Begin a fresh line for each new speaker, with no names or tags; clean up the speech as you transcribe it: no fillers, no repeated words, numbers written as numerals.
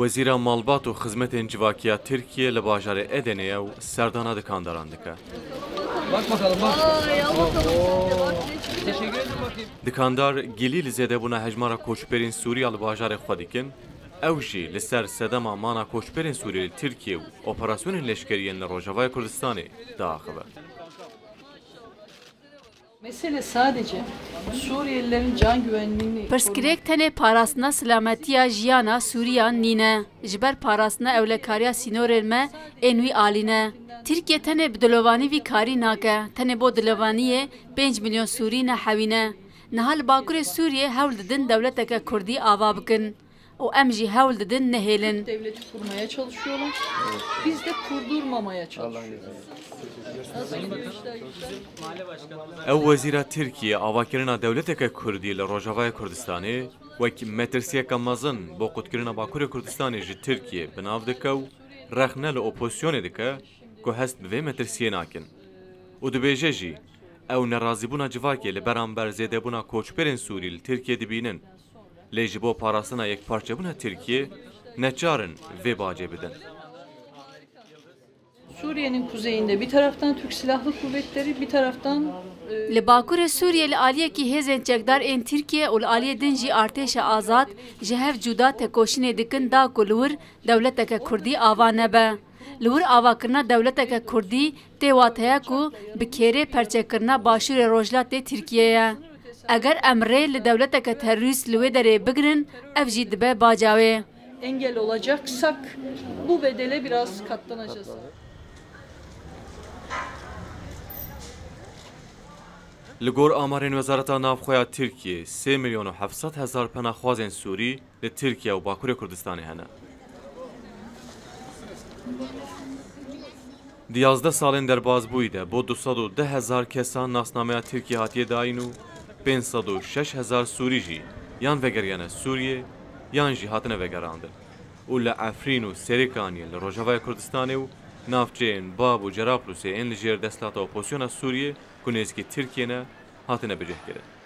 وزیر مالبات و خدمت انجواکیه ترکیه لباجار ادنیه و سردانا دکانداران دکه.
Bak bakalım bak.
دکاندار گلیل زده بونا هجمارا کوچپرین سوریه لباجار خود دکن. اوجی لسر سدما مانا کوچپرین سوریه ترکیه و اپراسیون لشکریین لروجاوای کردستانی داخله.
Mesele sadece Suriyelilerin can güvenliğini...
Perskirek tene parasına selametiya jiyana Suriyan nine. Jiber parasına evlekariya sinorelme envi aline. Türkiye tene bdilovani vi kari nake. Tene bo dilovaniye 5 milyon Suri ne havine. Nahal Bakure Suriye havl didin devleteke Kurdi ava bikin. O emji havl didin nehelin.
Devleti kurmaya çalışıyorlar. Biz de kurdurmamaya çalışıyoruz.
او وزیر ترکیه آواکرنا دولتک کردی لروجاوای کردستانی وک مترسیه کمازن با قدکرنا باکور کردستانی جی ترکیه بناو دکو رخنه لأپوزیون دکه که هست به مترسیه ناکن و دبیجه جی او نرازی بونا جواکی لبرانبر زیده بونا کوچپرین سوری لترکیه دبینن لیجی با پاراسنا یک پارچه بونا ترکیه نچارن و باجه بدن.
Suriye'nin kuzeyinde bir taraftan Türk Silahlı Kuvvetleri, bir taraftan...
Li Bakurê Sûriyê li aliyekî hêzên çekdar ên Tirkiye û li aliyê din jî artêşa azad ji hev cuda tekoşînê dikin da ku li wir dewleteke Kurdî ava nebe. Li wir avakirina dewleteke Kurdî tê wat heye ku bi kêrê perçekirina başûrê Rojhilatê Tirkiye ye. Eger em rê li dewleteke terorîst li wê derê bigirin, ev jî dibe baca wê.
Engel olacaksak bu bedele biraz katlanacağız.
لگور آمارین وزارت نافخویا ترکیه 3 میلیون و 700 هزار پناهخوازن سوری ل ترکیه و باکور کردستان هنه. 11 سالن در باز بویده با 210 هزار کسان ناسنامه ترکیه هاتیه داین و 506 هزار سوری جی یان وگریانه سوریه یان جی هاتنه وگرانده. و لعفرین و سریکانی لروجاوای کردستان و نافچین باب و جرابلوسی این لجیر دستات اپوزیون سوریه کنیزکی ترکیه نه هاتنه بجه کرد.